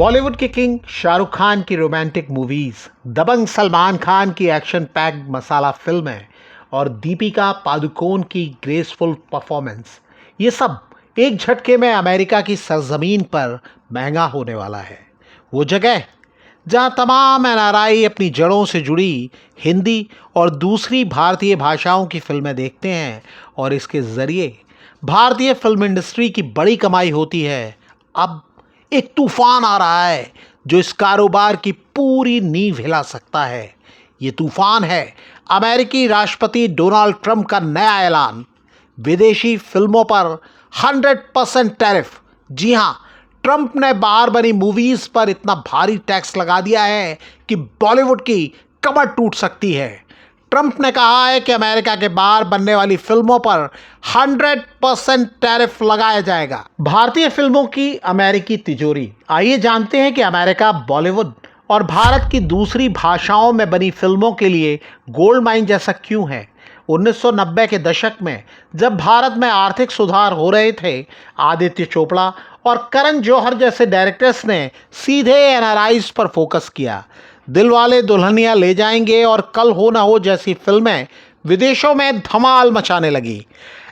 बॉलीवुड के किंग शाहरुख खान की romantic movies, दबंग सलमान खान की एक्शन पैक्ड मसाला फिल्में और दीपिका पादुकोण की ग्रेसफुल परफॉर्मेंस, ये सब एक झटके में अमेरिका की सरजमीन पर महंगा होने वाला है। वो जगह जहां तमाम एनआरआई अपनी जड़ों से जुड़ी हिंदी और दूसरी भारतीय भाषाओं की फिल्में देखते हैं और इसके जरिए भारतीय फिल्म इंडस्ट्री की बड़ी कमाई होती है। अब एक तूफान आ रहा है जो इस कारोबार की पूरी नींव हिला सकता है। ये तूफान है अमेरिकी राष्ट्रपति डोनाल्ड ट्रंप का नया ऐलान, विदेशी फिल्मों पर 100% टैरिफ। जी हां, ट्रंप ने बाहर बनी मूवीज पर इतना भारी टैक्स लगा दिया है कि बॉलीवुड की कमर टूट सकती है। ट्रंप ने कहा है कि अमेरिका के बाहर बनने वाली फिल्मों पर 100% टैरिफ लगाया जाएगा। भारतीय फिल्मों की अमेरिकी तिजोरी। आइए जानते हैं कि अमेरिका बॉलीवुड और भारत की दूसरी भाषाओं में बनी फिल्मों के लिए गोल्ड माइन जैसा क्यों है। 1990 के दशक में जब भारत में आर्थिक सुधार हो रहे थे, आदित्य चोपड़ा और करण जौहर जैसे डायरेक्टर्स ने सीधे एनआरआईज पर फोकस किया। दिलवाले दुल्हनिया ले जाएंगे और कल हो ना हो जैसी फिल्में विदेशों में धमाल मचाने लगी।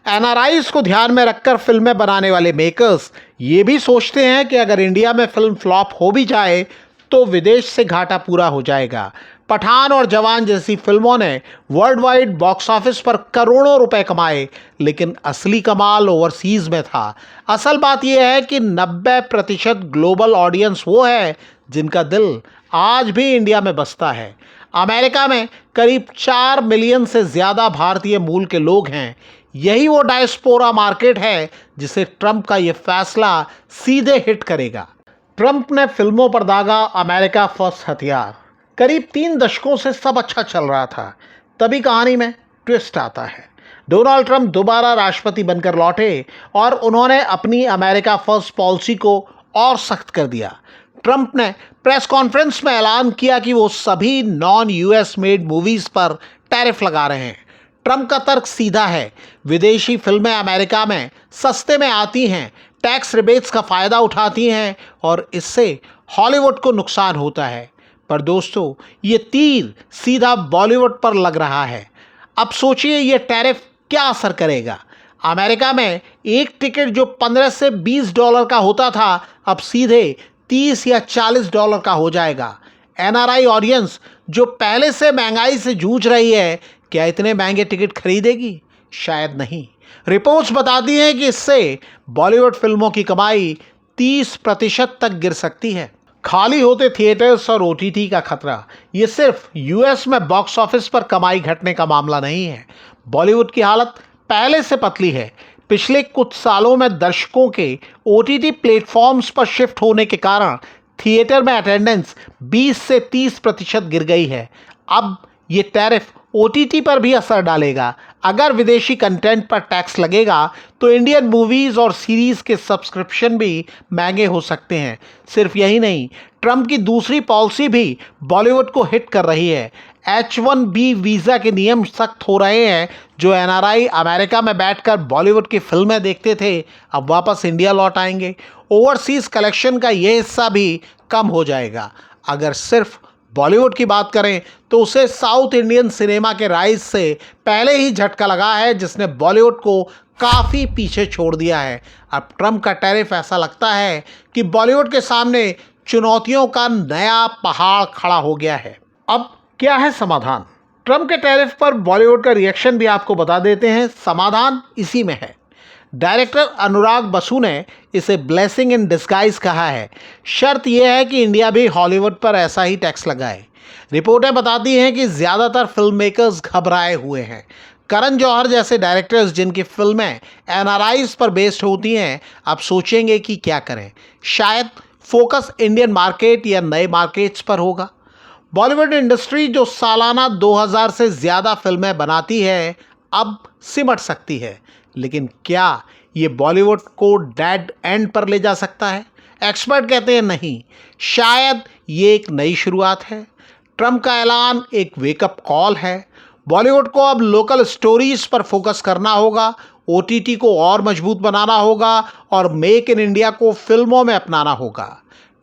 एनआरआईज को ध्यान में रखकर फिल्में बनाने वाले मेकर्स ये भी सोचते हैं कि अगर इंडिया में फिल्म फ्लॉप हो भी जाए तो विदेश से घाटा पूरा हो जाएगा। पठान और जवान जैसी फिल्मों ने वर्ल्ड वाइड बॉक्स ऑफिस पर करोड़ों रुपए कमाए, लेकिन असली कमाल ओवरसीज में था। असल बात यह है कि 90% ग्लोबल ऑडियंस वो है जिनका दिल आज भी इंडिया में बसता है। अमेरिका में करीब 4 मिलियन से ज़्यादा भारतीय मूल के लोग हैं। यही वो डायस्पोरा मार्केट है जिसे ट्रंप का ये फैसला सीधे हिट करेगा। ट्रंप ने फिल्मों पर दागा अमेरिका फर्स्ट हथियार। करीब 3 दशकों से सब अच्छा चल रहा था, तभी कहानी में ट्विस्ट आता है। डोनाल्ड ट्रंप दोबारा राष्ट्रपति बनकर लौटे और उन्होंने अपनी अमेरिका फर्स्ट पॉलिसी को और सख्त कर दिया। ट्रंप ने प्रेस कॉन्फ्रेंस में ऐलान किया कि वो सभी नॉन यूएस मेड मूवीज पर टैरिफ लगा रहे हैं। ट्रंप का तर्क सीधा है, विदेशी फिल्में अमेरिका में सस्ते में आती हैं, टैक्स रिबेट्स का फ़ायदा उठाती हैं और इससे हॉलीवुड को नुकसान होता है। पर दोस्तों, ये तीर सीधा बॉलीवुड पर लग रहा है। अब सोचिए ये टैरिफ क्या असर करेगा। अमेरिका में एक टिकट जो $15 से $20 का होता था, अब सीधे $30 या $40 का हो जाएगा। एनआरआई ऑडियंस जो पहले से महंगाई से जूझ रही है, क्या इतने महंगे टिकट खरीदेगी? शायद नहीं। रिपोर्ट्स बताती हैं कि इससे बॉलीवुड फिल्मों की कमाई 30% तक गिर सकती है। खाली होते थिएटर्स और ओटीटी का खतरा। ये सिर्फ यूएस में बॉक्स ऑफिस पर कमाई घटने का मामला नहीं है। बॉलीवुड की हालत पहले से पतली है। पिछले कुछ सालों में दर्शकों के ओटीटी प्लेटफॉर्म्स पर शिफ्ट होने के कारण थिएटर में अटेंडेंस 20 से 30% गिर गई है। अब ये टैरिफ ओटीटी पर भी असर डालेगा। अगर विदेशी कंटेंट पर टैक्स लगेगा तो इंडियन मूवीज़ और सीरीज़ के सब्सक्रिप्शन भी महंगे हो सकते हैं। सिर्फ यही नहीं, ट्रंप की दूसरी पॉलिसी भी बॉलीवुड को हिट कर रही है। H1B वीज़ा के नियम सख्त हो रहे हैं। जो एनआरआई अमेरिका में बैठकर बॉलीवुड की फिल्में देखते थे, अब वापस इंडिया लौट आएंगे। ओवरसीज़ कलेक्शन का ये हिस्सा भी कम हो जाएगा। अगर सिर्फ बॉलीवुड की बात करें तो उसे साउथ इंडियन सिनेमा के राइज से पहले ही झटका लगा है, जिसने बॉलीवुड को काफ़ी पीछे छोड़ दिया है। अब ट्रंप का टैरिफ ऐसा लगता है कि बॉलीवुड के सामने चुनौतियों का नया पहाड़ खड़ा हो गया है। अब क्या है समाधान? ट्रंप के टैरिफ पर बॉलीवुड का रिएक्शन भी आपको बता देते हैं। समाधान इसी में है। डायरेक्टर अनुराग बसु ने इसे ब्लेसिंग इन डिस्गाइज कहा है। शर्त यह है कि इंडिया भी हॉलीवुड पर ऐसा ही टैक्स लगाए। रिपोर्टें बताती हैं कि ज़्यादातर फिल्म मेकर्स घबराए हुए हैं। करण जौहर जैसे डायरेक्टर्स जिनकी फिल्में एनआरआईज पर बेस्ड होती हैं, अब सोचेंगे कि क्या करें। शायद फोकस इंडियन मार्केट या नए मार्केट्स पर होगा। बॉलीवुड इंडस्ट्री जो सालाना 2000 से ज़्यादा फिल्में बनाती है, अब सिमट सकती है। लेकिन क्या ये बॉलीवुड को डेड एंड पर ले जा सकता है? एक्सपर्ट कहते हैं नहीं, शायद ये एक नई शुरुआत है। ट्रंप का ऐलान एक वेकअप कॉल है। बॉलीवुड को अब लोकल स्टोरीज पर फोकस करना होगा, ओटीटी को और मजबूत बनाना होगा और मेक इन इंडिया को फिल्मों में अपनाना होगा।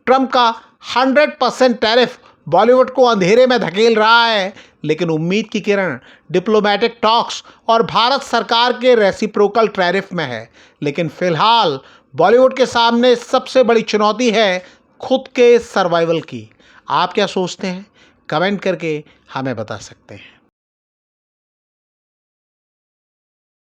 ट्रंप का 100% टैरिफ बॉलीवुड को अंधेरे में धकेल रहा है, लेकिन उम्मीद की किरण डिप्लोमेटिक टॉक्स और भारत सरकार के रेसिप्रोकल टैरिफ में है। लेकिन फिलहाल बॉलीवुड के सामने सबसे बड़ी चुनौती है खुद के सर्वाइवल की। आप क्या सोचते हैं? कमेंट करके हमें बता सकते हैं।